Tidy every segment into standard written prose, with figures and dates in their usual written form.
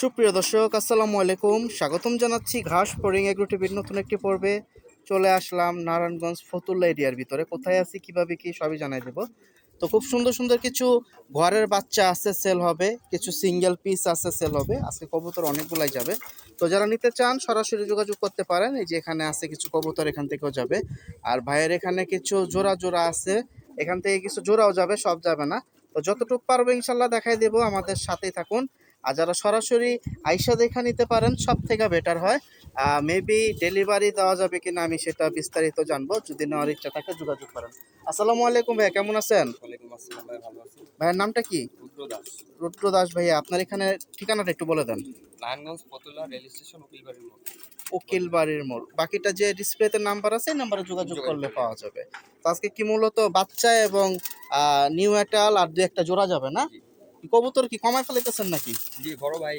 সুপ্রিয় দর্শক আসসালামু আলাইকুম, স্বাগতম জানাচ্ছি ঘাস ফড়িং এগ্রো টিভির নতুন একটি পর্বে। চলে আসলাম নারায়ণগঞ্জ ফতুল্লা এরিয়ার ভিতরে। কোথায় আছি কিভাবে কি সবই জানাই দেব। তো খুব সুন্দর সুন্দর কিছু ঘরের বাচ্চা আছে, সেল হবে, কিছু সিঙ্গেল পিস আছে, সেল হবে। আজকে কবুতর অনেকগুলাই যাবে। তো যারা নিতে চান সরাসরি যোগাযোগ করতে পারেন। এই যে এখানে আছে কিছু কবুতর, এখান থেকেও যাবে। আর ভাইয়ের এখানে কিছু জোড়া জোড়া আছে, এখান থেকে কিছু জোড়াও যাবে, সব যাবে না। তো যতটুকু পারবো ইনশাল্লাহ দেখাই দেবো, আমাদের সাথেই থাকুন। আর যারা সরাসরি আইসা দেখা নিতে পারেন সব থেকে বেটার হয়। মেবি ডেলিভারি দেওয়া যাবে কিনা আমি সেটা বিস্তারিত জানবো, যদি নেওয়ার ইচ্ছা থাকে যোগাযোগ করেন। আসসালামু আলাইকুম ভাইয়া, কেমন আছেন? ওয়ালাইকুম আসসালাম ভাই, ভালো আছি। ভাইয়ের নামটা কি? রুদ্র দাস। রুদ্র দাস ভাইয়া, আপনার এখানে ঠিকানাটা একটু বলে দেন। নারায়ণগঞ্জ ফতুল্লা রেল স্টেশন, উকিলবাড়ির মোড়। উকিল বাড়ির মোড়। বাকিটা যে ডিসপ্লেতে নাম্বার আছে এই নাম্বারে যোগাযোগ করলে পাওয়া যাবে। তো আজকে কি মূলত বাচ্চা এবং নিউ এটাল আর দু একটা জোড়া যাবে না? কবুতর কি কমায় ফেলাইতেছেন নাকি? জি, বড় ভাই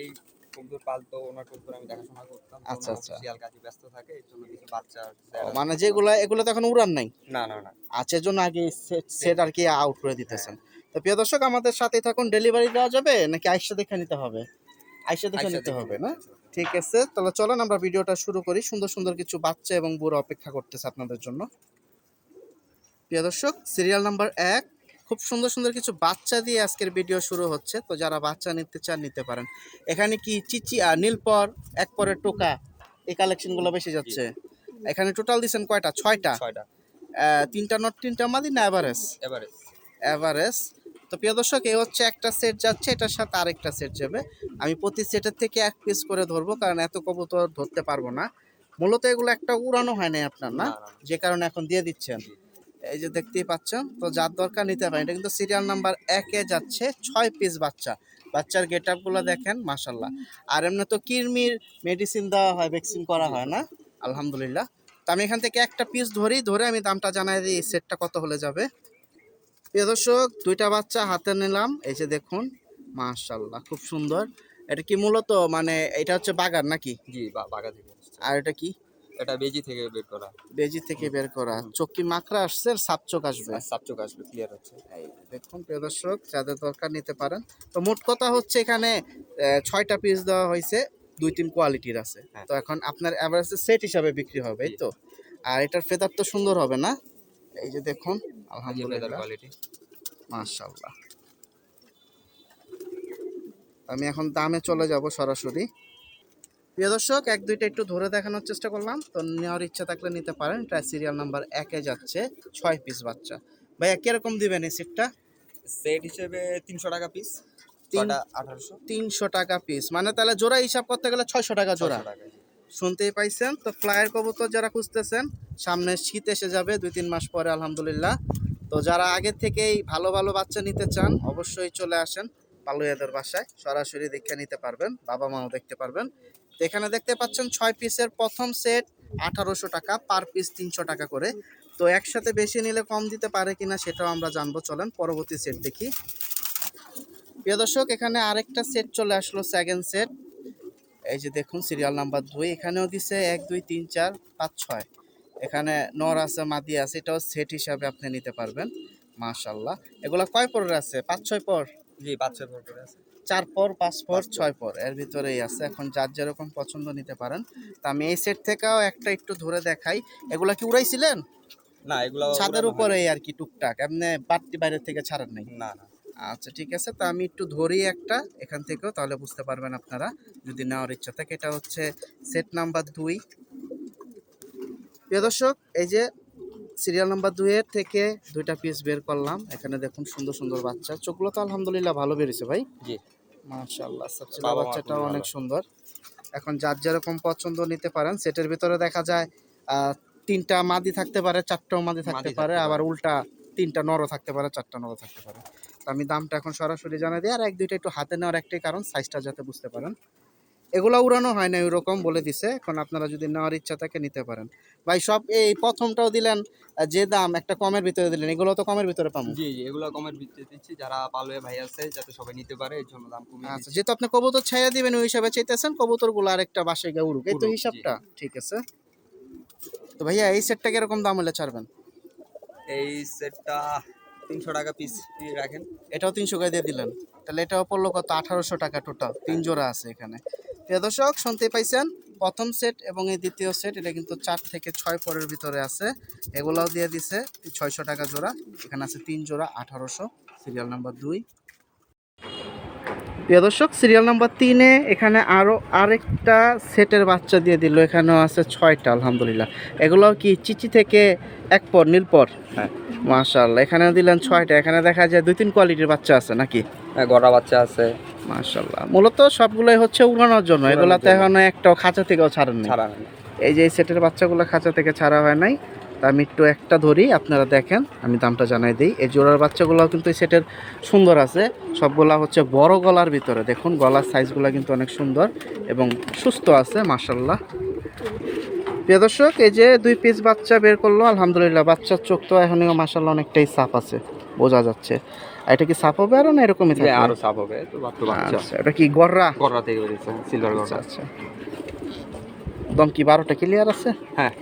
কবুতর পালতো, ওনার কবুতর আমি দেখাশোনা করতাম। আচ্ছা, আচ্ছা। অফিসিয়াল কাজে ব্যস্ত থাকে, এর জন্য কিছু বাচ্চা মানে এগুলো তো এখন উড়ান নাই? না না না। আচ্ছা, এর জন্য আগে সেট আর কি আউট করে দিতেছেন। তো প্রিয় দর্শক আমাদের সাথেই থাকুন। ডেলিভারি দেওয়া যাবে নাকি আইসা দেখে নিতে হবে? আইসা দেখে নিতে হবে না? ঠিক আছে, তাহলে চলেন আমরা ভিডিওটা শুরু করি। সুন্দর সুন্দর কিছু বাচ্চা এবং বুড়ো অপেক্ষা করতেছে আপনাদের জন্য। প্রিয় দর্শক, সিরিয়াল নাম্বার 1, খুব সুন্দর সুন্দর কিছু বাচ্চা দিয়ে আজকের ভিডিও শুরু হচ্ছে। তো যারা বাচ্চা নিতে চান নিতে পারেন। এখানে কি চিচি আর নীলপর, এক পরের টোকা, এই কালেকশনগুলো বেশি যাচ্ছে। এখানে টোটাল দিচ্ছেন কয়টা? 6টা। 6টা। 3টা নট 3টা মাদি না এভারেজ? এভারেজ। এভারেজ। তো প্রিয় দর্শক, এই হচ্ছে একটা সেট যাচ্ছে, এটার সাথে আরেকটা সেট যাবে। আমি প্রতি সেটের থেকে এক পিস করে ধরবো, কারণ এত কবুতর ধরতে পারবো না। মূলত এগুলো একটা উড়ানো হয় না আপনার, না? যে কারণে এখন দিয়ে দিচ্ছেন। এই যে দেখতেই পাচ্ছেন। তো যার দরকার নিতে পারেন। এটা কিন্তু সিরিয়াল নাম্বার 1-এ যাচ্ছে 6 পিস বাচ্চা। বাচ্চার গেট আপগুলো দেখেন, মাশাল্লাহ। আর এমনি তো কিরমির মেডিসিন দেওয়া হয়, ভ্যাকসিন করা হয় না? আলহামদুলিল্লাহ। তো আমি এখান থেকে একটা পিস ধরে আমি দামটা জানাই দিই, এই সেটটা কত হলে যাবে। প্রিয় দর্শক, 2টা বাচ্চা হাতে নিলাম, এই যে দেখুন, মাশাআল্লাহ খুব সুন্দর। এটা কি মূলত মানে এটা হচ্ছে বাগার নাকি? জি, বাগা থেকে আসছে। আর এটা কি? এটা বেজি থেকে বের করা। বেজি থেকে বের করা। চোখ কি মাকড়া আসছে, সাপ চোখ আসবে? সাপ চোখ আসবে, ক্লিয়ার হচ্ছে। এই দেখুন প্রিয় দর্শক, যাদের দরকার নিতে পারেন। তো মোট কথা হচ্ছে এখানে 6টা পিস দেওয়া হয়েছে, 2-3 কোয়ালিটির আছে। হ্যাঁ। তো এখন আপনার এভারেজে সেট হিসাবে বিক্রি হবে, এই তো। আর এটার ফেদার তো সুন্দর হবে না? এই যে দেখুন, আলহামদুলিল্লাহ, কোয়ালিটি মাশাআল্লাহ। আমি এখন দামে চলে যাব সরাসরি। প্রিয় দর্শক, 1-2টা একটু ধরে দেখানোর চেষ্টা করলাম। তো নেওয়ার ইচ্ছা থাকলে নিতে পারেন। এটা সিরিয়াল নাম্বার 1-এ যাচ্ছে 6 পিস বাচ্চা। ভাইয়া কিরকম দিবেন এই সেটটা? সেট হিসেবে 300 টাকা পিস। 1800। 300 টাকা পিস, মানে তাহলে জোড়া হিসাব করতে গেলে 600 টাকা জোড়া। শুনতেই পাইছেন। তো ফ্লায়ার কবুতর যারা খুঁজতেছেন, সামনে শীত এসে যাবে 2-3 মাস পরে আলহামদুলিল্লাহ। তো যারা আগে থেকেই ভালো ভালো বাচ্চা নিতে চান অবশ্যই চলে আসেন পালুয়াদের বাসায়, সরাসরি দেখে নিতে পারবেন, বাবা মাও দেখতে পারবেন। তো এখানে দেখতে পাচ্ছেন 6 পিসের প্রথম সেট 1800 টাকা, পার পিস 300 টাকা করে। তো একসাথে বেশি নিলে কম দিতে পারে কিনা সেটাও আমরা জানবো, চলেন পরবর্তী সেট দেখি। প্রিয় দর্শক, এখানে আরেকটা সেট চলে আসলো, সেকেন্ড সেট। এই যে দেখুন, সিরিয়াল নাম্বার 2, এখানেও দিছে 1 2 3 4 5 6। এখানে নর আছে, মাদি আছে, এটাও সেট হিসাবে আপনি নিতে পারবেন। মাশাআল্লাহ। এগুলা কয় পরের আছে? 5-6 পর? জি, 5-6 পর করে আছে। 4 পর, 5 পর, 6 পর, এর ভিতরেই আছে। এখন যার যেরকম পছন্দ নিতে পারেন। তা আমি এই সেট থেকেও একটা একটু ধরে দেখাই। এগুলা কি উড়াইছিলেন? না, এগুলো ছাদের উপরেই আর কি টুকটাক, এমনি বাড়তি বাইরে থেকে ছাড়েন নাই? না না। আচ্ছা ঠিক আছে, তা আমি একটু ধরি একটা এখান থেকেও, তাহলে বুঝতে পারবেন আপনারা যদি নেওয়ার ইচ্ছা থাকে। এটা হচ্ছে সেট নাম্বার 2। প্রিয় দর্শক, এই যে সিরিয়াল নাম্বার 2-এর থেকে 2টা পিস বের করলাম। এখানে দেখুন সুন্দর সুন্দর বাচ্চা, চোখগুলো তো আলহামদুলিল্লাহ ভালো বেরিয়েছে ভাই। জি, মাশাআল্লাহ, সবচেয়ে বাবা মা বাচ্চাটাও খুবই অনেক ভালো। সুন্দর। এখন যার যেরকম পছন্দ নিতে পারেন। সেটের ভিতরে দেখা যায় 3টা মাদি থাকতে পারে, 4টাও মাদি থাকতে পারে, আবার উল্টা 3টা নরও থাকতে পারে, 4টা নরও থাকতে পারে। তো আমি দামটা এখন সরাসরি জানাই দিই। আর 1-2টা একটু হাতে নেওয়ার একটাই কারণ, সাইজটা যাতে বুঝতে পারেন। এগুলা উড়ানো হয় না, ওইরকম বলে দিছে। এখন আপনারা যদি নেওয়ার ইচ্ছা থাকে নিতে পারেন। ভাই সব এই প্রথমটাও দিলেন যে দাম, একটা কমের ভিতরে দিলেন, এগুলো তো কমের ভিতরে পাবো। জি জি, এগুলো কমের ভিত্তিতে দিচ্ছি, যারা পালুয়া ভাই আছে যাতে সবাই নিতে পারে, এর জন্য দাম কমিয়ে আচ্ছা, দিচ্ছি। যেহেতু আপনি কবুতর ছাইয়া দিবেন ওই হিসাবে চাইতেছেন, কবুতরগুলো আরেকটা বাসায় গিয়ে উড়ুক, এই তো উড়ুক, জি। হিসাবটা। ঠিক আছে। তো ভাইয়া এই সেটটা কিরকম দাম হলে ছাড়বেন? এই সেটটা 300 টাকা পিস রাখেন। এটাও 300 করে দিয়ে দিলেন। তাহলে এটাও পড়লো কত 1800 টাকা টোটাল, 3 জোড়া আছে এখানে। প্রিয় দর্শক শুনতে পাইছেন, প্রথম সেট এবং এই দ্বিতীয় সেট এটা কিন্তু 4 থেকে 6 পরের ভিতরে আছে, এগুলাও দিয়ে দিছে 600 টাকা জোড়া। এখানে আছে 3 জোড়া 1800, সিরিয়াল নাম্বার 2। প্রিয় দর্শক সিরিয়াল নাম্বার 3-এ এখানে আরও আরেকটা সেটের বাচ্চা দিয়ে দিল, এখানেও আছে 6টা আলহামদুলিল্লাহ। এগুলোও কি চিচি থেকে এক পর নীলপর? হ্যাঁ মাশাআল্লাহ, এখানেও দিলেন 6টা। এখানে দেখা যায় 2-3 কোয়ালিটির বাচ্চা আছে নাকি? হ্যাঁ, গড়া বাচ্চা আছে। মাশাআল্লাহ, মূলত সবগুলোই হচ্ছে উড়ানোর জন্য, এগুলাতে এখনো একটাও খাঁচা থেকেও ছাড়েন নাই। ছাড়া হয় না। এই যে এই সেটের বাচ্চাগুলো খাঁচা থেকে ছাড়া হয় নাই। তা আমি একটু একটা ধরি, আপনারা দেখেন, আমি দামটা জানাই দিই। এই জোড়ার বাচ্চাগুলোও কিন্তু এই সেটের সুন্দর আছে, সবগুলা হচ্ছে বড় গলার ভিতরে। দেখুন গলার সাইজগুলো কিন্তু অনেক সুন্দর এবং সুস্থ আছে মাশাআল্লাহ। প্রিয় দর্শক এই যে 2 পিস বাচ্চা বের করলো আলহামদুলিল্লাহ। বাচ্চার চোখ তো এখনও মাশাআল্লাহ অনেকটাই সাফ আছে, বোঝা যাচ্ছে। আর এটা কি সাফ হবে আরো না এরকমই থাকবে? আরো সাপ হবে তো বাচ্চা। আচ্ছা, এটা কি গররা? গড়া থেকে বেরিয়েছে, সিলভার গড়া। আচ্ছা, দম কি 12টা ক্লিয়ার আছে? হ্যাঁ,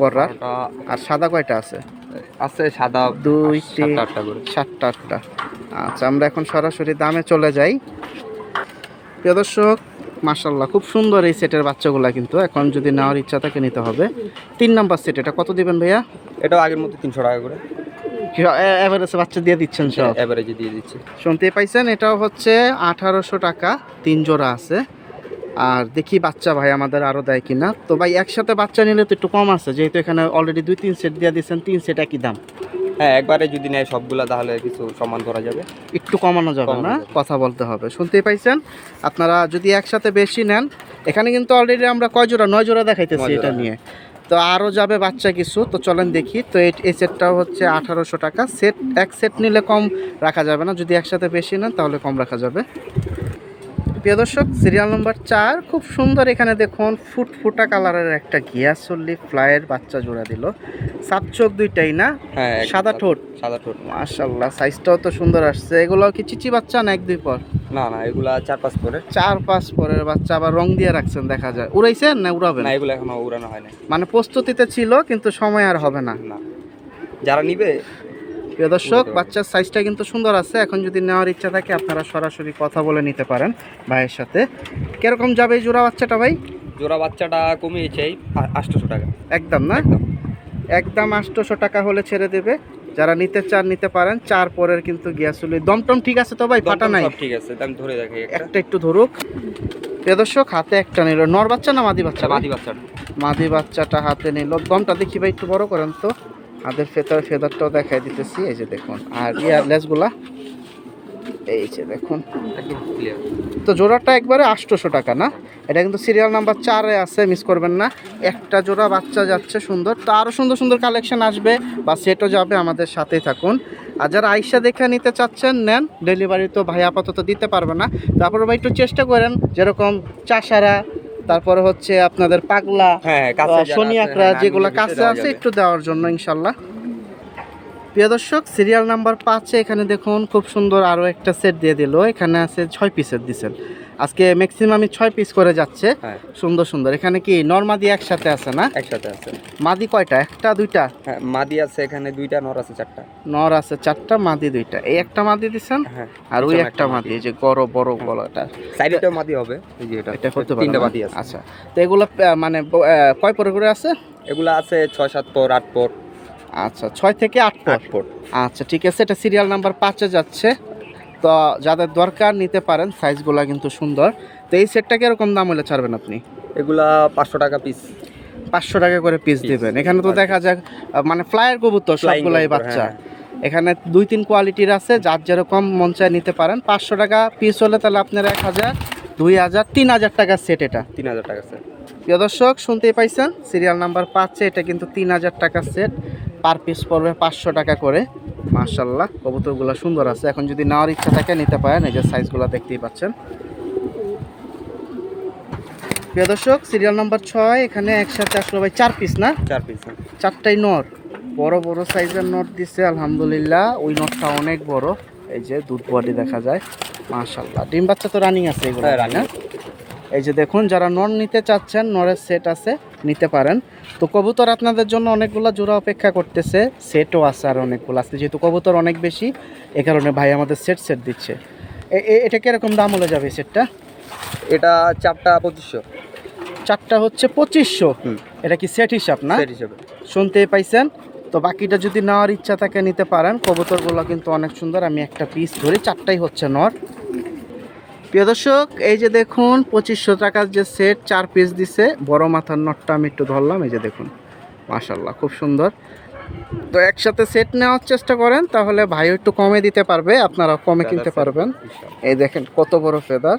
গররা। ওটা আর সাদা কয়টা আছে? আছে সাদা 2, 7 3, 8টা করে। 7টা 8টা। আচ্ছা, আমরা এখন সরাসরি দামে চলে যাই। প্রিয় দর্শক মাশাআল্লাহ খুব সুন্দর এই সেটের বাচ্চাগুলা, কিন্তু এখন যদি নেওয়ার ইচ্ছা থাকে নিতে হবে। 3 নাম্বার সেট, এটা কত দিবেন ভাইয়া? এটাও আগের মতো 300 টাকা করে এভারেজে বাচ্চা দিয়ে দিচ্ছেন সব? এভারেজে দিয়ে দিচ্ছি। শুনতে পাইছেন, এটাও হচ্ছে 1800 টাকা, 3 জোড়া আছে। আর দেখি বাচ্চা ভাই আমাদের আরও দেয় কিনা। তো ভাই একসাথে বাচ্চা নিলে তো একটু কম আছে, যেহেতু এখানে অলরেডি 2-3 সেট দিয়ে দিচ্ছেন, 3 সেট একই দাম। হ্যাঁ, একবারে যদি নেয় সবগুলা তাহলে কিছু সম্মান করা যাবে, একটু কমানো যাবে না? কথা বলতে হবে। শুনতেই পাইছেন, আপনারা যদি একসাথে বেশি নেন, এখানে কিন্তু অলরেডি আমরা কয় জোড়া 9 জোড়া দেখাইতেছি 9 এটা জোড়া। নিয়ে। তো আরও যাবে বাচ্চা কিছু, তো চলেন দেখি। তো এই সেটটাও হচ্ছে 1800 টাকা সেট। এক সেট নিলে কম রাখা যাবে না, যদি একসাথে বেশি নেন তাহলে কম রাখা যাবে। প্রিয় দর্শক সিরিয়াল নাম্বার 4, খুব সুন্দর এখানে দেখুন ফুটফুটা কালারের একটা গিয়াসল্লি ফ্লাইয়ের বাচ্চা জোড়া দিল। সাত চোখ দুইটাই না? হ্যাঁ, সাদা ঠোঁট। সাদা ঠোঁট। মাশাআল্লাহ, সাইজটাও তো সুন্দর আসছে। এগুলো কি চিচি বাচ্চা না 1-2 পর? না না, এগুলা 4-5 করে। 4-5 পরের বাচ্চা, আবার রং দিয়ে রাখছেন দেখা যায়। উড়াইছেন না উড়াবেন? না, এগুলো এখনো উড়ানো হয় না। মানে প্রস্তুতিতে ছিল কিন্তু সময় আর হবে না। না, যারা নিবে। প্রিয় দর্শক বাচ্চার সাইজটা কিন্তু সুন্দর আছে। এখন যদি নেওয়ার ইচ্ছা থাকে আপনারা সরাসরি কথা বলে নিতে পারেন ভাইয়ের সাথে। কিরকম যাবে এই জোড়া বাচ্চাটা ভাই? জোড়া বাচ্চাটা কমিয়েছে 800 টাকা একদম না? একদম 800 টাকা হলে ছেড়ে দেবে। যারা নিতে চান নিতে পারেন। 4 পরের কিন্তু গিয়াসুলি দমটম ঠিক আছে তো ভাই? ফাটা নাই? সব ঠিক আছে, আমি ধরে দেখি একটা একটু ধরুক। প্রিয় দর্শক হাতে একটা নিল, নর বাচ্চা না মাদি বাচ্চা? মাদি বাচ্চাটা। মাদি বাচ্চাটা হাতে নিল। দমটা দেখি ভাই একটু বড় করেন তো, হাতের ফেদারটাও দেখাই দিতেছি। এই যে দেখুন, আর ইয়ার লেসগুলা এই যে দেখুন, একদম ক্লিয়ার। তো জোড়াটা একবারে 800 টাকা না? এটা কিন্তু সিরিয়াল নাম্বার 4-এ আছে, মিস করবেন না। একটা জোড়া বাচ্চা যাচ্ছে সুন্দর। তো আরও সুন্দর সুন্দর কালেকশন আসবে বা সেটও যাবে, আমাদের সাথেই থাকুন। আর যারা আইসা দেখে নিতে চাচ্ছেন নেন, ডেলিভারি তো ভাই আপাতত দিতে পারবে না। তারপরে ভাই একটু চেষ্টা করেন, যেরকম চাষারা, তারপরে হচ্ছে আপনাদের পাগলা, হ্যাঁ, শনিয়াকরা যেগুলো কাছে আছে একটু দেওয়ার জন্য ইনশাল্লাহ। প্রিয় দর্শক সিরিয়াল নাম্বার 5-এ এখানে দেখুন খুব সুন্দর আরও একটা সেট দিয়ে দিল। এখানে আছে 6 পিসের দিচ্ছেন আজকে, ম্যাক্সিমামই 6 পিস করে যাচ্ছে। হ্যাঁ, সুন্দর সুন্দর। এখানে কি নর মাদি একসাথে আছে না? একসাথে আছে। মাদি কয়টা? একটা দুইটা? হ্যাঁ, মাদি আছে এখানে 2টা, নর আছে 4টা। নর আছে 4টা, মাদি 2টা। এই একটা মাদি দিচ্ছেন হ্যাঁ, আর ওই পিছনে একটা মাদি, এই যে বড় বড় গলাটা। সাইডেও মাদি হবে, এই যে এটা করতে পারেন? 3টা মাদি আছে। আচ্ছা, তো এগুলো মানে কয় পরে করে আছে? এগুলা আছে 6-7 পর, 8 পর। আচ্ছা, 6 থেকে 8 পর। 8 পর। আচ্ছা ঠিক আছে, এটা সিরিয়াল নাম্বার 5-এ যাচ্ছে। তো যাদের দরকার নিতে পারেন, সাইজগুলো কিন্তু সুন্দর। তো এই সেটটা কিরকম দাম হলে ছাড়বেন আপনি? এগুলা 500 টাকা পিস। 500 টাকা করে পিস দিবেন। এখানে তো দেখা যাক মানে ফ্লায়ার কবুতর সবগুলাই বাচ্চা। এখানে 2-3 কোয়ালিটির আছে, যার যেরকম মন চায় নিতে পারেন। 500 টাকা পিস হলে তাহলে আপনার 1000, 2000, 3000 টাকার সেট এটা। 3000 টাকা স্যার। প্রিয় দর্শক শুনতেই পাইছেন, সিরিয়াল নাম্বার 5-এ এটা কিন্তু 3000 টাকার সেট। পার পিস পড়বে 500 টাকা করে। মাশাআল্লাহ কবুতরগুলো সুন্দর আছে। এখন যদি নেওয়ার ইচ্ছা থাকে নিতে পারেন, এই যে সাইজগুলো দেখতেই পাচ্ছেন। প্রিয় দর্শক সিরিয়াল নাম্বার 6, এখানে একসাথে আসলো ভাই 4 পিস না? 4 পিস। 4টাই নর, বড় বড় সাইজের নট দিছে আলহামদুলিল্লাহ। ওই নটটা অনেক বড়, এই যে দুধ বডি দেখা যায়। মাশাআল্লাহ ডিম বাচ্চা তো রানিং আছে এগুলো না? এই যে দেখুন, যারা নর নিতে চাচ্ছেন নরের সেট আছে, নিতে পারেন। তো কবুতর আপনাদের জন্য অনেকগুলো জোড়া অপেক্ষা করতেছে, সেটও আছে আর অনেকগুলো আছে। যেহেতু কবুতর অনেক বেশি, এ কারণে ভাই আমাদের সেট দিচ্ছে। এটা কিরকম দাম হলে যাবে সেটটা? এটা চারটা 2500। চারটা হচ্ছে 2500। হুম। এটা কি সেট হিসাব না? সেট হিসেবে। শুনতেই পাইছেন। তো বাকিটা যদি নেওয়ার ইচ্ছা থাকে নিতে পারেন। কবুতরগুলো কিন্তু অনেক সুন্দর। আমি একটা পিস ধরি, চারটাই হচ্ছে নর। প্রিয় দর্শক, এই যে দেখুন 2500 টাকার যে সেট 4 পিস দিছে। বড় মাথার নটটা আমি একটু ধরলাম, এই যে দেখুন, মাশাল্লাহ খুব সুন্দর। তো একসাথে সেট নেওয়ার চেষ্টা করেন, তাহলে ভাইও একটু কমে দিতে পারবে, আপনারা কমে কিনতে পারবেন। এই দেখেন কত বড় ফেদার।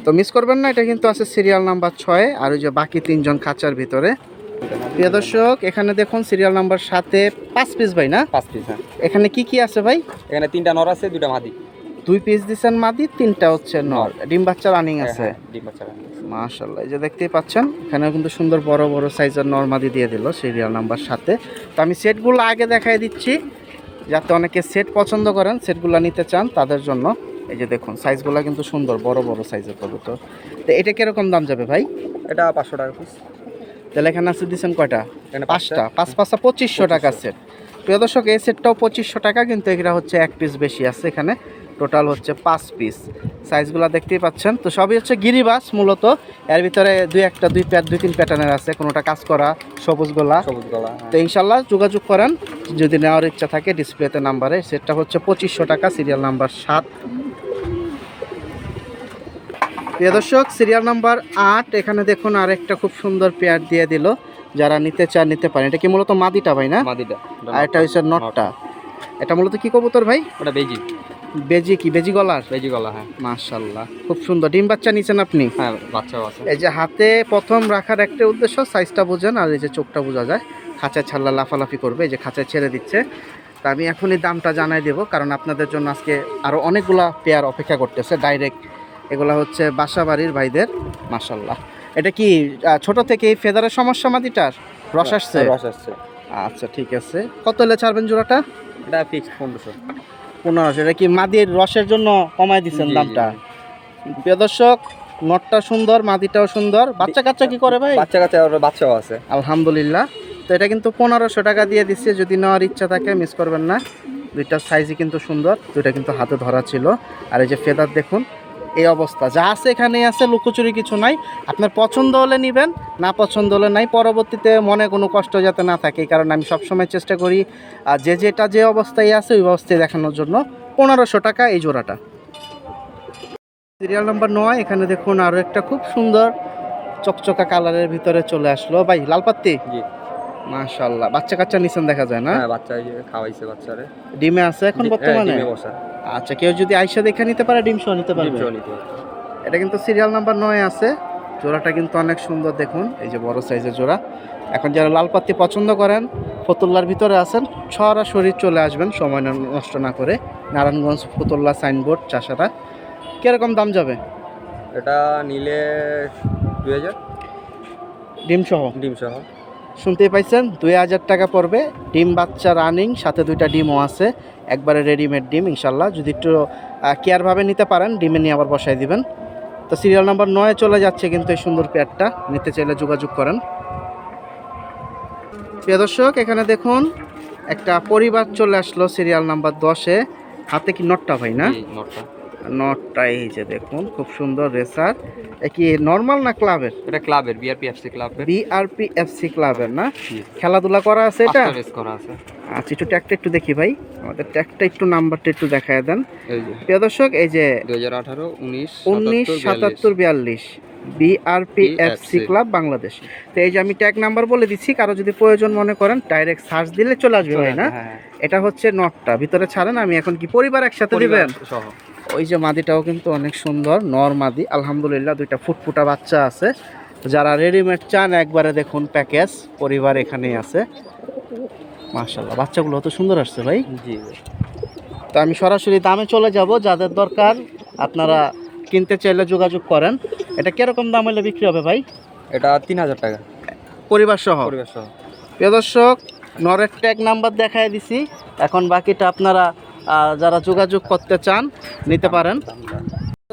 তো মিস করবেন না, এটা কিন্তু আছে সিরিয়াল নাম্বার 6, আর ওই যে বাকি 3 জন খাঁচার ভিতরে। প্রিয় দর্শক, এখানে দেখুন সিরিয়াল নাম্বার 7 এ 5 পিস ভাই না? 5 পিস। হ্যাঁ, এখানে কি কি আছে ভাই? এখানে 3টা নর আছে, 2টা মাদি। 2 পিস দিছেন মাদি, 3টা হচ্ছে নর। ডিম বাচ্চা রানিং আছে। হ্যাঁ, ডিম বাচ্চা রানিং আছে। মাশাআল্লাহ, এই যে দেখতেই পাচ্ছেন এখানে কিন্তু সুন্দর বড় বড় সাইজের নর মাদি দিয়ে দিল সিরিয়াল নাম্বার 7 এ। তো আমি সেটগুলো আগে দেখাই দিচ্ছি, যাতে অনেকে সেট পছন্দ করেন, সেটগুলো নিতে চান তাদের জন্য। এই যে দেখুন সাইজগুলো কিন্তু সুন্দর, বড় বড় সাইজের কবুতর। তো এটা কিরকম দাম যাবে ভাই? এটা 500 টাকা পিস। তাহলে এখানে আছে দিচ্ছেন কয়টা? এখানে 5টা। 5 5 2500 টাকা সেট। প্রিয় দর্শক, এই সেটটাও 2500 টাকা, কিন্তু এটা হচ্ছে 1 পিস বেশি আছে এখানে। টোটাল হচ্ছে 5 পিস। সাইজগুলো দেখতেই পাচ্ছেন। তো সবই হচ্ছে গিরিবাস মূলত। এর ভিতরে দুই তিন প্যাটার্নের আছে, কোনোটা কাজ করা, সবুজ গলা। তো ইনশাল্লাহ যোগাযোগ করেন যদি নেওয়ার ইচ্ছা থাকে, ডিসপ্লেতে নাম্বারে। সেটটা হচ্ছে 2500 টাকা, সিরিয়াল নাম্বার 7। প্রিয় দর্শক, সিরিয়াল নাম্বার 8, এখানে দেখুন আরেকটা খুব সুন্দর পেয়ার দিয়ে দিল। যারা নিতে চান নিতে পারেন। এটা কি মূলত মাদিটা ভাই না? মাদিটা। আর এটা হচ্ছে নটটা। এটা মূলত কি কবুতর ভাই? ওটা বেজি। বেজি কি বেজি গলার? বেজি গলা, হ্যাঁ। মাশাআল্লাহ খুব সুন্দর। ডিম বাচ্চা নিছেন আপনি? হ্যাঁ, বাচ্চাও আছে। এই যে হাতে প্রথম রাখার একটা উদ্দেশ্য, সাইজটা বোঝেন, আর এই যে চোখটা বোঝা যায়। খাঁচায় ছাড়লা লাফালাফি করবে, এই যে খাঁচায় ছেড়ে দিচ্ছে। তা আমি এখনই দামটা জানাই দেব, কারণ আপনাদের জন্য আজকে আরও অনেকগুলা পেয়ার অপেক্ষা করতেছে ডাইরেক্ট। এগুলা হচ্ছে বাসাবাড়ির ভাইদের। মাশাআল্লাহ। এটা কি ছোট থেকেই ফেদারের সমস্যা মাদিটার? রস আসছে? রস আসছে। আচ্ছা ঠিক আছে। কত হলে ছাড়বেন জোড়াটা? এটা ফিক্সড 1500। 1500। এটা কি মাদির রসের জন্য কমায় দিচ্ছেন জি, দামটা? প্রিয় দর্শক, নটটা সুন্দর, মাদিটাও সুন্দর। বাচ্চা কাচ্চা কি করে ভাই? বাচ্চাও আছে আলহামদুলিল্লাহ। তো এটা কিন্তু 1500 টাকা দিয়ে দিচ্ছে, যদি নেওয়ার ইচ্ছা থাকে মিস করবেন না। দুইটার সাইজই কিন্তু সুন্দর, দুইটা কিন্তু হাতে ধরা ছিল। আর এই যে ফেদার দেখুন, এই অবস্থা যা আছে এখানেই আছে, লুকোচুরি কিছু নাই। আপনার পছন্দ হলে নেবেন, না পছন্দ হলে নাই। পরবর্তীতে মনে কোনো কষ্ট যাতে না থাকে, এই কারণে আমি সবসময় চেষ্টা করি যেটা যে অবস্থায় আছে ওই অবস্থায় দেখানোর জন্য। 1500 টাকা এই জোড়াটা। সিরিয়াল নাম্বার 9, এখানে দেখুন আরও একটা খুব সুন্দর চকচকা কালারের ভিতরে চলে আসলো ভাই, লালপাত্তি। জি। মাশাআল্লাহ, বাচ্চা কাচ্চা নিছেন দেখা যায় না? হ্যাঁ, বাচ্চা এই যে খাওয়াইছে বাচ্চারে। ডিমে আছে এখন বর্তমানে? ডিমে বসা। আচ্ছা, কেউ যদি আইসা দেখে নিতে পারে, ডিম সহ নিতে পারবে? এটা কিন্তু সিরিয়াল নাম্বার 9 আছে। জোড়াটা কিন্তু অনেক সুন্দর দেখুন, এই যে বড় সাইজের জোড়া। এখন যারা লালপাত্তি পছন্দ করেন, ফতুল্লার ভিতরে আছেন, সরাসরি চলে আসবেন সময় নষ্ট না করে। নারায়ণগঞ্জ ফতুল্লা সাইনবোর্ড, চাষাটা। কিরকম দাম যাবে? এটা নিলে 2000। ডিম সহ? ডিম সহ। শুনতেই পাইছেন, 2000 টাকা পড়বে। ডিম বাচ্চা রানিং, সাথে 2টা ডিমও আছে, একবারে রেডিমেড ডিম। ইনশাল্লাহ যদি একটু কেয়ারভাবে নিতে পারেন, ডিমে নিয়ে আবার বসাই দিবেন। তো সিরিয়াল নাম্বার 9 চলে যাচ্ছে কিন্তু এই সুন্দর পেয়ারটা। নিতে চাইলে যোগাযোগ করেন। প্রিয় দর্শক, এখানে দেখুন একটা পরিবার চলে আসলো সিরিয়াল নাম্বার 10-এ। হাতে কি নটটা ভাই না? নটটা এই যে দেখুন খুব সুন্দর রেসার। এ কি নর্মাল না ক্লাবের? এটা ক্লাবের, বিআরপিএফসি ক্লাবের। বিআরপিএফসি ক্লাবের না? খেলাধুলা করা আছে এটা? রেস করা আছে। আচ্ছা, একটু ট্যাগটা একটু দেখি ভাই, আমাদের ট্যাগটা একটু, নাম্বারটা একটু দেখায় দেন। এই যে প্রিয় দর্শক, এই যে 2018 19 1977 42 বিআরপিএফসি ক্লাব বাংলাদেশ। তো এই যে আমি ট্যাগ নাম্বার বলে দিচ্ছি, কারো যদি প্রয়োজন মনে করেন ডাইরেক্ট সার্চ দিলে চলে আসবে ভাই না? এটা হচ্ছে নটটা, ভিতরে ছাড়েন। আমি এখন কি পরিবার একসাথে দিবেন? ওই যে মাদিটাও কিন্তু অনেক সুন্দর, নর মাদি আলহামদুলিল্লাহ। 2টা ফুটফুটা বাচ্চা আছে। যারা রেডিমেড চান, একবারে দেখুন প্যাকেজ পরিবার এখানেই আছে। মাশাআল্লাহ, বাচ্চাগুলো তো সুন্দর আসছে ভাই। জি। তো আমি সরাসরি দামে চলে যাব, যাদের দরকার আপনারা কিনতে চাইলে যোগাযোগ করেন। এটা কিরকম দাম হলে বিক্রি হবে ভাই? এটা 3000 টাকা পরিবার সহ? পরিবার সহ। প্রিয় দর্শক, নরের ট্যাগ নাম্বার দেখায় দিছি, এখন বাকিটা আপনারা যারা যোগাযোগ করতে চান নিতে পারেন।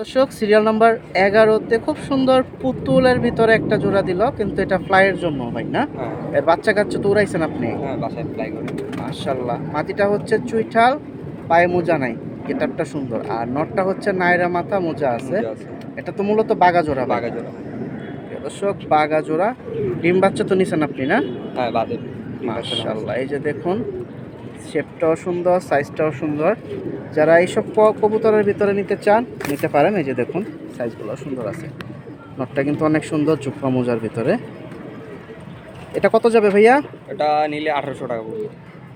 দর্শক, সিরিয়াল নাম্বার 11-তে খুব সুন্দর পুতুলের ভিতরে একটা জোড়া দিল, কিন্তু এটা ফ্লাইয়ের জন্য ভাই না? এর বাচ্চা কাচ্চা তো উড়াইছেন আপনি? হ্যাঁ, বাসায় ফ্লাই করে। মাশাআল্লাহ। মাটিটা হচ্ছে চুইঠাল, পায়ে মোজা নাই। গেটআপটা সুন্দর। আর নটটা হচ্ছে নাইরা মাথা, মোজা আছে। মোজা আছে। এটা তো মূলত বাগা জোড়া। বাঘা জোড়া। দর্শক বাগা জোড়া, ডিম বাচ্চা তো নিছেন আপনি না? হ্যাঁ বাদে। মাশাআল্লাহ, এই যে দেখুন শেপটাও সুন্দর, সাইজটাও সুন্দর। যারা এইসব কবুতরের ভিতরে নিতে চান নিতে পারেন। এই যে দেখুন সাইজগুলো সুন্দর আছে। নটটা কিন্তু অনেক সুন্দর, জুপা মোজার ভিতরে। এটা কত যাবে ভাইয়া? এটা নিলে 1800 টাকা পড়বে।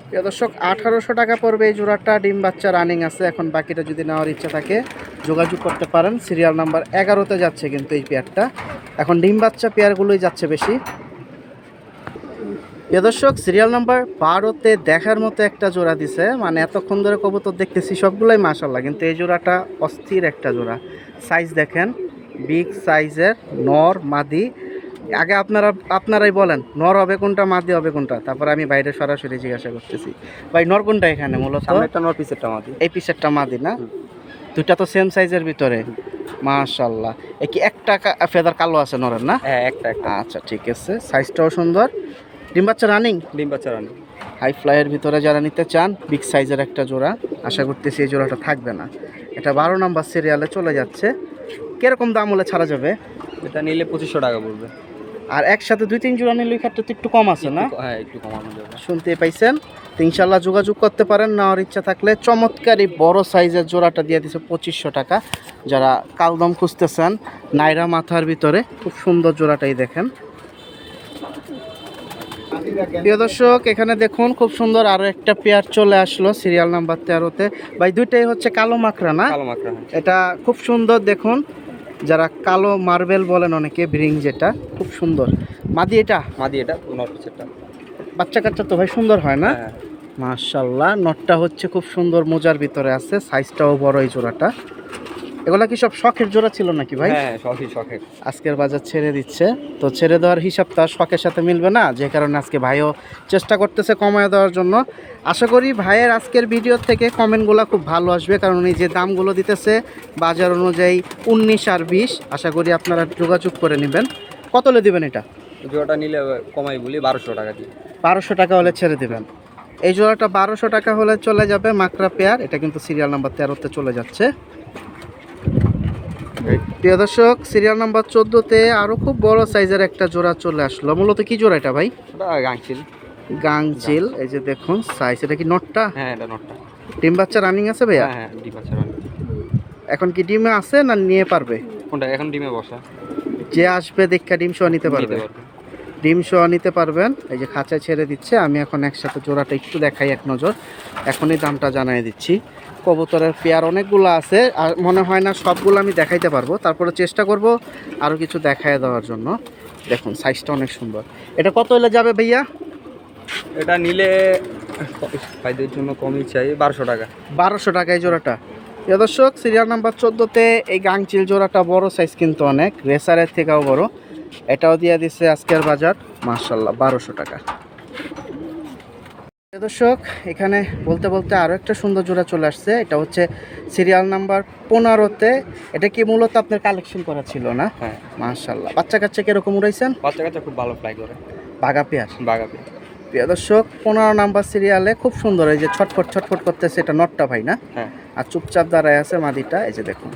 প্রিয় দর্শক 1800 টাকা পড়বে এই জোড়াটা। ডিম বাচ্চা রানিং আছে। এখন বাকিটা যদি নেওয়ার ইচ্ছা থাকে যোগাযোগ করতে পারেন। সিরিয়াল নাম্বার 11তে যাচ্ছে কিন্তু এই পেয়ারটা। এখন ডিম বাচ্চা পেয়ারগুলোই যাচ্ছে বেশি। প্রিয় দর্শক সিরিয়াল নাম্বার 12তে দেখার মতো একটা জোড়া দিছে, মানে এতক্ষণ ধরে কবুতর দেখতেছি সবগুলোই মাশাআল্লাহ, কিন্তু এই জোড়াটা অস্থির একটা জোড়া। সাইজ দেখেন, বিগ সাইজের নর মাদি। আগে আপনারাই বলেন নর হবে কোনটা, মাদি হবে কোনটা, তারপর আমি বাইরে সরাসরি জিজ্ঞাসা করতেছি। ভাই নর কোনটা এখানে মূলত? সামনেরটা নর, পিছেরটা মাদি। এই পিসেরটা মাদি না? দুইটা তো সেম সাইজের ভিতরে। মাশাআল্লাহ। এ কি একটা ফেদার কালো আছে নরের না? হ্যাঁ একটা। আচ্ছা ঠিক আছে, সাইজটাও সুন্দর। ডিম বাচ্চা রানিং? ডিম বাচ্চা রানি। হাই ফ্লাইয়ের ভিতরে যারা নিতে চান বিগ সাইজের একটা জোড়া, আশা করতেছি এই জোড়াটা থাকবে না। এটা 12 নম্বর সিরিয়ালে চলে যাচ্ছে। কিরকম দাম হলে ছাড়া যাবে? এটা নিলে 2500 টাকা পড়বে। আর একসাথে 2-3 জোড়া নিলে ক্ষেত্রে তো একটু কম আছে না? হ্যাঁ একটু কমানো যাবে। শুনতে পাইছেন? তো ইনশাল্লাহ যোগাযোগ করতে পারেন নেওয়ার ইচ্ছা থাকলে। চমৎকার এই বড় সাইজের জোড়াটা দিয়ে দিছে 2500 টাকা। যারা কালদম খুঁজতেছেন নাইরা মাথার ভিতরে, খুব সুন্দর জোড়াটাই দেখেন। প্রিয় দর্শক এখানে দেখুন খুব সুন্দর আরো একটা পেয়ার চলে আসলো সিরিয়াল নাম্বার 13তে। ভাই দুইটাই হচ্ছে কালো মাকড়া না? কালো মাকড়া। এটা খুব সুন্দর দেখুন, যারা কালো মার্বেল বলেন অনেকে, ব্রিং যেটা, খুব সুন্দর। মাদি এটা? মাদি এটা, নর পিছেরটা। বাচ্চা কাচ্চা তো ভাই সুন্দর হয় না? হ্যাঁ। মাশাআল্লাহ, নটটা হচ্ছে খুব সুন্দর, মোজার ভিতরে আছে, সাইজটাও বড় এই জোড়াটা। এগুলা কি সব শখের জোড়া ছিল নাকি ভাই? হ্যাঁ শখই শখের। আজকের বাজার ছেড়ে দিচ্ছে, তো ছেড়ে দেওয়ার হিসাব তার শখের সাথে মিলবে না, যে কারণে আজকে ভাইও চেষ্টা করতেছে কমায় দেওয়ার জন্য। আশা করি ভাইয়ের আজকের ভিডিও থেকে কমেন্টগুলো খুব ভালো আসবে, কারণ উনি যে দামগুলো দিতেছে বাজার অনুযায়ী 19 আর 20। আশা করি আপনারা যোগাযোগ করে নেবেন। কত হলে দিবেন এটা? জোড়াটা নিলে কমাই বলি 1200 টাকা দিয়ে। 1200 টাকা হলে ছেড়ে দিবেন। এই জোড়াটা 1200 টাকা হলে চলে যাবে, মাকড়া পেয়ার। এটা কিন্তু সিরিয়াল নাম্বার 13তে চলে যাচ্ছে। প্রিয় দর্শক সিরিয়াল নাম্বার 14তে আরো খুব বড় সাইজের একটা জোড়া চলে আসলো। মূলত কি জোড়া এটা ভাই? এটা গাংচিল। গাংচিল। এই যে দেখুন সাইজ। এটা কি নটটা? হ্যাঁ এটা নটটা। ডিম বাচ্চা রানিং আছে ভাইয়া? হ্যাঁ ডিম বাচ্চা রানি। এখন কি ডিমে আছে না নিয়ে পারবে? কোনটা এখন ডিমে বসা? যে আসবে দেখা ডিম সহ নিতে পারবে। ডিম সহ নিতে পারবেন। এই যে খাঁচায় ছেড়ে দিচ্ছে। আমি এখন একসাথে জোড়াটা একটু দেখাই এক নজর, এখনই দামটা জানিয়ে দিচ্ছি। কবুতরের পেয়ার অনেকগুলো আছে, আর মনে হয় না সবগুলো আমি দেখাইতে পারবো, তারপরে চেষ্টা করব আরও কিছু দেখায় দেওয়ার জন্য। দেখুন সাইজটা অনেক সুন্দর। এটা কত হলে যাবে ভাইয়া? এটা নিলে ভাইদের জন্য কমই চাই, 1200 টাকা। 1200 টাকা এই জোড়াটা। প্রিয় দর্শক সিরিয়াল নাম্বার 14তে এই গাংচিল জোড়াটা বড় সাইজ কিন্তু অনেক, রেসারের থেকেও বড়। এটাও দিয়ে দিচ্ছে আজকের বাজার মাশাআল্লাহ 1200 টাকা। প্রিয় দর্শক এখানে বলতে বলতে আরও একটা সুন্দর জোড়া চলে আসছে। এটা হচ্ছে সিরিয়াল নাম্বার 15তে। এটা কি মূলত আপনার কালেকশন করা ছিল না? হ্যাঁ মাশাআল্লাহ। বাচ্চা কাচ্চা কিরকম উড়াইছেন? বাচ্চা কাচ্চা খুব ভালো ফ্লাই করে। বাগা পেয়ার। বাঘা পেয়ার। প্রিয় দর্শক 15 নাম্বার সিরিয়ালে খুব সুন্দর, এই যে ছটফট ছটফট করতেছে, এটা নটটা ভাই না? হ্যাঁ। আর চুপচাপ দাঁড়ায় আছে মাদিটা। এই যে দেখুন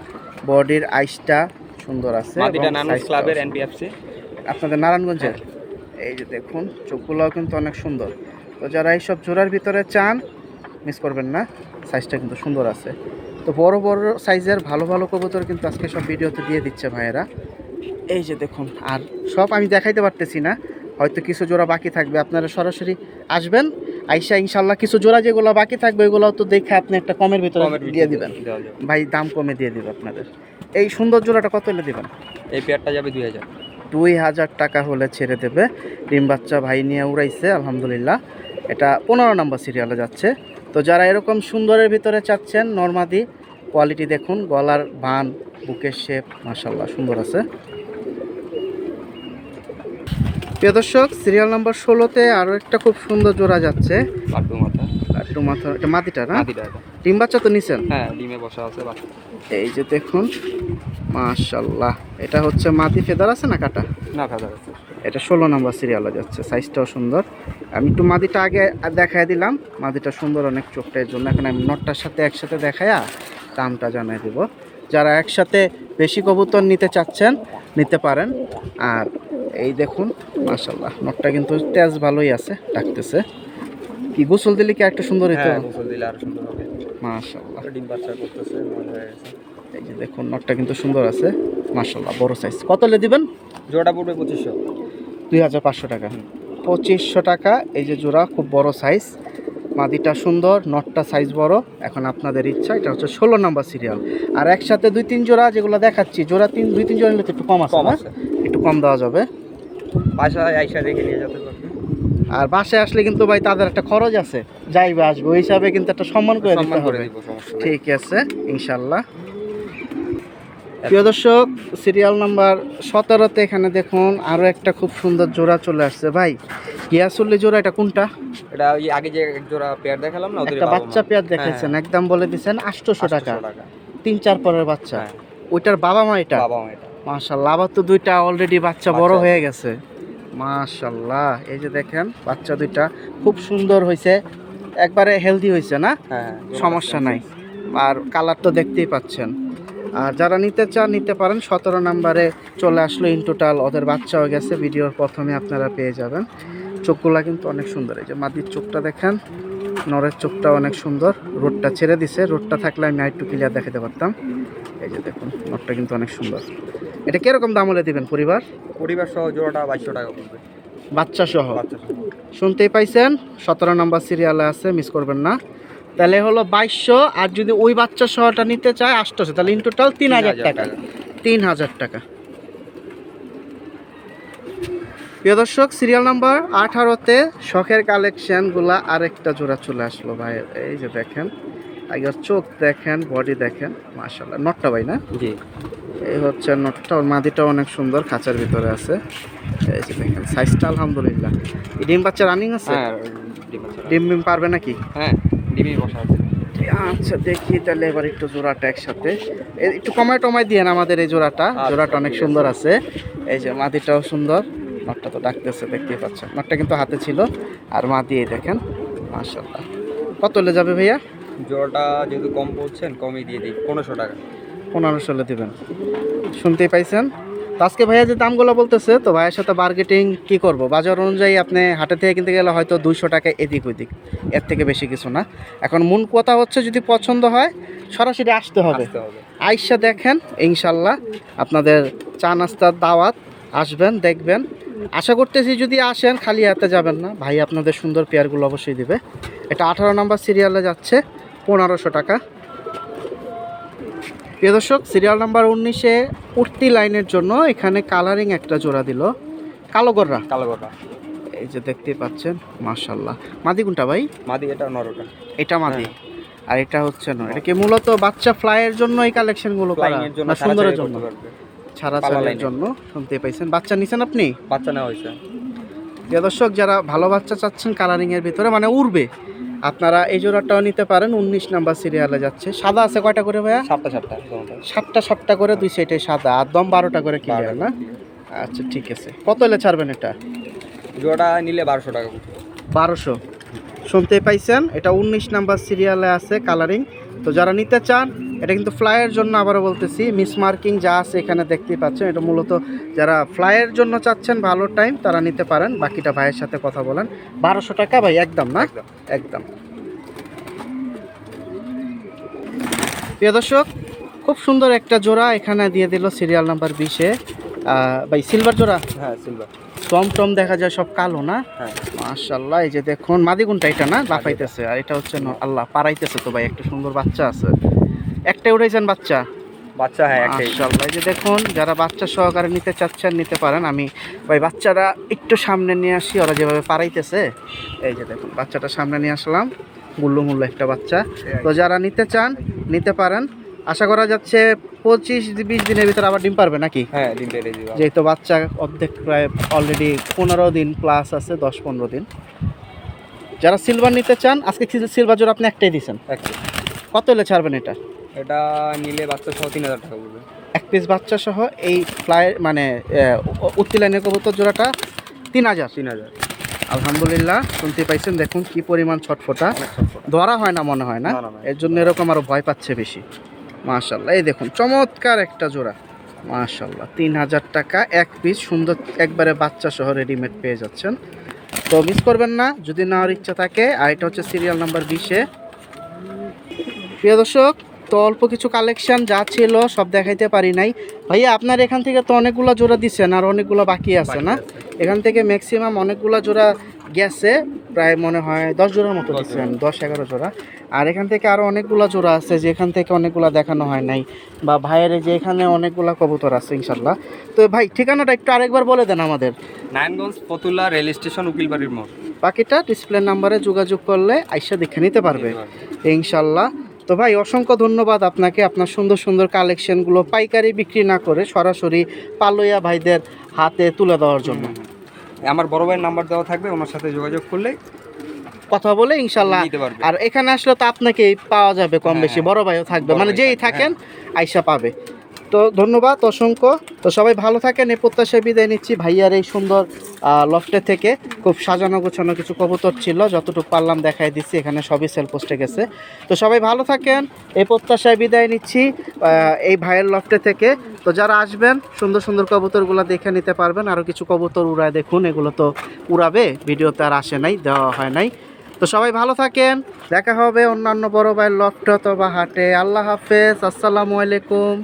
বডির আইসটা সুন্দর আছে। মাদিটা এবং নানুস size টাও ক্লাবের সুন্দর। এনবিএফসি আপনাদের নারায়ণগঞ্জের। এই যে দেখুন চোখগুলোও কিন্তু অনেক সুন্দর। তো যারা এইসব জোড়ার ভিতরে চান মিস করবেন না, সাইজটা কিন্তু সুন্দর আছে। তো বড় বড় সাইজের ভালো ভালো কবুতর কিন্তু আজকে সব ভিডিওতে দিয়ে দিচ্ছে ভাইয়েরা। এই যে দেখুন, আর সব আমি দেখাইতে পারতেছি না, হয়তো কিছু জোড়া বাকি থাকবে। আপনারা সরাসরি আসবেন, আইসা ইনশাল্লাহ কিছু জোড়া যেগুলো বাকি থাকবে ওইগুলো তো দেখে আপনি একটা কমের ভিতরে দিয়ে দিবেন, ভাই দাম কমে দিয়ে দিবে আপনাদের। এই সুন্দর জোড়াটা কত হলে দিবেন? এই পেয়ারটা যাবে 2000। 2000 টাকা হলে ছেড়ে দেবে। ডিম বাচ্চা ভাই নিয়ে উড়াইছে আলহামদুলিল্লাহ। এটা 15 নম্বর সিরিয়ালে যাচ্ছে। তো যারা এরকম সুন্দরের ভিতরে চাচ্ছেন, নরমাদি কোয়ালিটি দেখুন, গলার বান, বুকের শেপ মাশাআল্লাহ সুন্দর আছে। প্রিয় দর্শক সিরিয়াল নাম্বার 16তে আরও একটা খুব সুন্দর জোড়া যাচ্ছে। লাড্ডু মাথা। লাড্ডু মাথা। এটা মাদিটা না? মাদিটা এটা। ডিম বাচ্চা তো নিছেন? হ্যাঁ ডিমে বসা আছে বাচ্চা। এই যে দেখুন মাশাআল্লাহ, এটা হচ্ছে মাদি। ফেদার আছে না কাটা? না ফেদার আছে। এটা 16 নম্বর সিরিয়ালে যাচ্ছে, সাইজটাও সুন্দর। আমি একটু মাদিটা আগে দেখায় দিলাম, মাদিটা সুন্দর অনেক চোখটা, এর জন্য এখন আমি নটটার সাথে একসাথে দেখায়া দামটা জানাই দেব। যারা একসাথে বেশি কবুতর নিতে চাচ্ছেন নিতে পারেন। আর এই দেখুন মাশাআল্লাহ নটটা কিন্তু তেজ ভালোই আছে, ডাকতেছে। কি গোসল দিলে কি একটা সুন্দর হতো? হ্যাঁ, গোসল দিলে আরো সুন্দর হবে। মাশাআল্লাহ ডিম বাচ্চা করতেছে, মজা হয়ে গেছে। এই যে দেখুন নটটা কিন্তু সুন্দর আছে মাশাআল্লাহ, বড় সাইজ। কত হলে দিবেন? জোড়া পড়বে 2500। 2500 টাকা। 2500 টাকা এই যে জোড়া, খুব বড় সাইজ। মাদিটা সুন্দর, নটটা সাইজ বড়। এখন আপনাদের ইচ্ছা, এটা হচ্ছে 16 নম্বর সিরিয়াল। আর একসাথে 2-3 জোড়া যেগুলো দেখাচ্ছি, জোড়া 2-3 জোড়া নিলে তো একটু কম আছে কম না? আছে, একটু কম দেওয়া যাবে। বাসায় আইসা দেখে নিয়ে যেতে পারবে। আর বাসায় আসলে কিন্তু ভাই তাদের একটা খরচ আছে, যাইবে আসবে, ওই হিসাবে কিন্তু একটা সম্মান করে দিতে সম্মান করে হবে। দিব, সমস্যা নেই। ঠিক আছে ইনশাল্লাহ। প্রিয় দর্শক, সিরিয়াল নাম্বার 17তে এখানে দেখুন আরো একটা খুব সুন্দর জোড়া চলে আসছে। ভাই গিয়াসুল্লি জোড়া, এটা কোনটা? এটা ওই আগে যে এক জোড়া পেয়ার দেখালাম না, ওদের একটা বাবা বাচ্চা মা। পেয়ার দেখেছেন, একদম বলে দিচ্ছেন 800 টাকা। 800 টাকা। 3-4 পরের বাচ্চা। হ্যাঁ, ওইটার বাবা মা এটা? বাবা মা এটা। মাশাআল্লাহ, আবার তো দুইটা অলরেডি বাচ্চা বড় বাচ্চা। হয়ে গেছে। মাশাআল্লাহ, এই যে দেখেন বাচ্চা দুইটা খুব সুন্দর হয়েছে, একবারে হেলদি হয়েছে না? হ্যাঁ, সমস্যা নাই। আর কালার তো দেখতেই পাচ্ছেন। আর যারা নিতে চান নিতে পারেন। 17 নম্বরে চলে আসলো ইন টোটাল, ওদের বাচ্চা হয়ে গেছে, ভিডিওর প্রথমে আপনারা পেয়ে যাবেন। চোখগুলা কিন্তু অনেক সুন্দর, এই যে মাদির চোখটা দেখেন, নরের চোখটা অনেক সুন্দর। রোডটা ছেড়ে দিছে, রোডটা থাকলে আমি একটু ক্লিয়ার দেখাতে পারতাম। এই যে দেখুন নরটা কিন্তু অনেক সুন্দর। এটা কিরকম দাম হলে দিবেন পরিবার? পরিবার সহ জোড়াটা 2200 টাকা পড়বে। বাচ্চা সহ? বাচ্চা সহ। শুনতেই পাইছেন, 17 নম্বর সিরিয়ালে আছে, মিস করবেন না। তাহলে হলো 2200, আর যদি ওই বাচ্চা সহটা নিতে চায় 800, তাহলে ইন টোটাল 3000 টাকা। 3000 টাকা। প্রিয় দর্শক, সিরিয়াল নাম্বার 18তে শখের কালেকশনগুলা আরেকটা জোড়া চলে আসলো ভাই। এই যে দেখেন, আগের চোখ দেখেন, বডি দেখেন, মাশাআল্লাহ। নটটা ভাই না? জি। এই হচ্ছে নটটা, ওর মাদিটাও অনেক সুন্দর, খাঁচার ভিতরে আছে। এই যে দেখেন সাইজটা আলহামদুলিল্লাহ। এই ডিম বাচ্চা রানিং আছে? হ্যাঁ, ডিম বাচ্চা। ডিম পারবে নাকি? হ্যাঁ, ডিমই বসা আছে। আচ্ছা দেখি তাহলে এবার একটু জোড়াটা একসাথে একটু কমায় দিয়ে আমাদের এই জোড়াটা। জোড়াটা অনেক সুন্দর আছে। এই যে মাদিটাও সুন্দর, নটটা তো ডাকতেছে, দেখতেই পাচ্ছেন। নটটা কিন্তু হাতে ছিল, আর মাদি এই দেখেন মাশাআল্লাহ। কত হলে যাবে ভাইয়া? জোড়াটা যেহেতু কম পড়ছেন, কমই দিয়ে দিই, 1500 টাকা। 1500 হলে দেবেন। শুনতেই পাইছেন। তো আজকে ভাইয়া যে দামগুলো বলতেছে, তো ভাইয়ের সাথে বার্গেটিং কি করব, বাজার অনুযায়ী আপনি হাটে থেকে কিনতে গেলে হয়তো 200 টাকা এদিক ওইদিক, এর থেকে বেশি কিছু না। এখন মূল কথা হচ্ছে, যদি পছন্দ হয় সরাসরি আসতে হবে। আসতে হবে। আইসা দেখেন, ইনশাল্লাহ আপনাদের চা নাস্তার দাওয়াত, আসবেন দেখবেন। আশা করতেছি যদি আসেন খালি হাতে যাবেন না, ভাই আপনাদের সুন্দর পেয়ারগুলো অবশ্যই দিবে। এটা 18 নম্বর সিরিয়ালে যাচ্ছে, 1500 টাকা। প্রিয় দর্শক, সিরিয়াল নাম্বার 19-এ উঠতি লাইনের জন্য এখানে কালারিং একটা জোড়া দিল, কালো গররা। কালো গোটা। এই যে দেখতেই পাচ্ছেন মাশাআল্লাহ। মাদি কোনটা ভাই? মাদি এটা, নরটা। এটা মাদি, আর এটা হচ্ছে না। এটা কি মূলত বাচ্চা ফ্লাইয়ের জন্য এই কালেকশনগুলো করা, ফ্লাইং এর জন্য, না সুন্দরের জন্য? পালা ছাড়ার লাইনের। জন্য। শুনতে পাইছেন, বাচ্চা নিছেন আপনি? বাচ্চা নেওয়া হয়েছে। প্রিয় দর্শক, যারা ভালো বাচ্চা চাচ্ছেন কালারিং এর ভিতরে, মানে উড়বে, আপনারা এই জোড়াটাও নিতে পারেন। 19 নাম্বার সিরিয়ালে যাচ্ছে। সাদা আছে কয়টা করে ভাইয়া? 7টা করে, দুই সাইডে সাদা, আর দম 12টা করে ক্লিয়ার না? আচ্ছা ঠিক আছে। কত হলে ছাড়বেন এটা? জোড়া নিলে 1200 টাকা পড়বে। 1200। শুনতে পাইছেন, এটা 19 নাম্বার সিরিয়ালে আছে কালারিং। তো যারা নিতে চান, এটা কিন্তু ফ্লাইয়ের জন্য, আবারও বলতেছি, মিস মার্কিং যা আছে এখানে দেখতেই পাচ্ছেন। এটা মূলত যারা ফ্লাইয়ের জন্য চাচ্ছেন ভালো টাইম, তারা নিতে পারেন। বাকিটা ভাইয়ের সাথে কথা বলেন। 1200 টাকা ভাই, একদম না? একদম। প্রিয় দর্শক, খুব সুন্দর একটা জোড়া এখানে দিয়ে দিল সিরিয়াল নাম্বার 20-এ। ভাই সিলভার জোড়া? হ্যাঁ, সিলভার। টম দেখা যায় সব কালো না? হ্যাঁ। মাশাআল্লাহ। এই যে দেখুন মাদি কোনটা, এটা না? লাফাইতেছে। আর এটা হচ্ছে আল্লাহ পারাইতেছে তো ভাই, একটা সুন্দর বাচ্চা আছে। একটা উড়াইছেন বাচ্চা? বাচ্চা, হ্যাঁ একটাই। মাশাআল্লাহ। এই যে দেখুন, যারা বাচ্চা সহকারে নিতে চাচ্ছেন নিতে পারেন। আমি ভাই বাচ্চাটা একটু সামনে নিয়ে আসি, ওরা যেভাবে পারাইতেছে। এই যে দেখুন বাচ্চাটা সামনে নিয়ে আসলাম, মুল্লু একটা বাচ্চা। তো যারা নিতে চান নিতে পারেন। আশা করা যাচ্ছে 25-20 দিনের ভিতরে আবার ডিম পারবে নাকি? হ্যাঁ, ডিম পেড়ে দিবা। যেহেতু বাচ্চা অর্ধেক প্রায় অলরেডি 15 দিন প্লাস আছে, 10-15 দিন। যারা সিলভার নিতে চান, আজকে সিলভার জোড়া আপনি একটাই দিয়েছেন, একটাই। কত হলে ছাড়বেন এটা? এটা নিলে বাচ্চা সহ 3000 টাকা পড়বে। এক পিস বাচ্চা সহ এই ফ্লাই মানে উত্তি লাইনের কবুতর জোড়াটা 3000। 3000 আলহামদুলিল্লাহ, শুনতে পাইছেন, দেখুন কি পরিমাণ ছটফটা। অনেক ছটফট। ধরা হয় না মনে হয় না, না, না, না। এর জন্য এরকম আরো ভয় পাচ্ছে বেশি। মাশাল্লাহ, এই দেখুন চমৎকার একটা জোড়া, মাশাল্লাহ 3000 টাকা এক পিস, সুন্দর একবারে বাচ্চা সহ রেডিমেড পেয়ে যাচ্ছেন। তো মিস করবেন না যদি নেওয়ার ইচ্ছা থাকে। আর এটা হচ্ছে সিরিয়াল নাম্বার 20-এ। প্রিয় দর্শক, তো অল্প কিছু কালেকশন যা ছিল সব দেখাইতে পারি নাই। ভাইয়া আপনার এখান থেকে তো অনেকগুলো জোড়া দিচ্ছেন, আর অনেকগুলো বাকি আছে না? এখান থেকে ম্যাক্সিমাম অনেকগুলো জোড়া গেছে, প্রায় মনে হয় 10 জোড়ার মতো দিচ্ছেন, 10-11 জোড়া। আর এখান থেকে আরও অনেকগুলো জোড়া আছে যেখান থেকে অনেকগুলো দেখানো হয় নাই, বা ভাইয়ের যে এখানে অনেকগুলো কবুতর আছে ইনশাল্লাহ। তো ভাই ঠিকানাটা একটু আরেকবার বলে দেন আমাদের। নারায়ণগঞ্জ ফতুল্লা রেল স্টেশন, উকিলবাড়ির মোড়। বাকিটা ডিসপ্লে নাম্বারে যোগাযোগ করলে আইসা দেখে নিতে পারবে ইনশাল্লাহ। তো ভাই অসংখ্য ধন্যবাদ আপনাকে, আপনার সুন্দর সুন্দর কালেকশনগুলো পাইকারি বিক্রি না করে সরাসরি পালুইয়া ভাইদের হাতে তুলে দেওয়ার জন্য। আমার বড় ভাইয়ের নাম্বার দেওয়া থাকবে, ওনার সাথে যোগাযোগ করলে কথা বলে ইনশাল্লাহ। নিতে পারবে। আর এখানে আসলে তো আপনাকেই পাওয়া যাবে কম হ্যাঁ, বেশি, হ্যাঁ। বড় ভাইও থাকবে, বড় মানে ভাই যেই থাকবে, থাকেন আইসা পাবে। তো ধন্যবাদ অসংখ্য। তো সবাই ভালো থাকেন, এই প্রত্যাশায় বিদায় নিচ্ছি ভাইয়ার এই সুন্দর লফটে থেকে। খুব সাজানো গোছানো কিছু কবুতর ছিল, যতটুকু পারলাম দেখাই দিচ্ছি, এখানে সবই সেল পোস্টে গেছে। তো সবাই ভালো থাকেন, এই প্রত্যাশায় বিদায় নিচ্ছি এই ভাইয়ের লফটে থেকে। তো যারা আসবেন সুন্দর সুন্দর কবুতরগুলো দেখে নিতে পারবেন। আরও কিছু কবুতর উড়ায় দেখুন, এগুলো তো উড়াবে, ভিডিওতে আর আসে নাই, দেওয়া হয় নাই। তো সবাই ভালো থাকেন, দেখা হবে অন্যান্য বড় ভাইয়ের লফটে অথবা হাটে। আল্লাহ হাফেজ, আসসালামু আলাইকুম।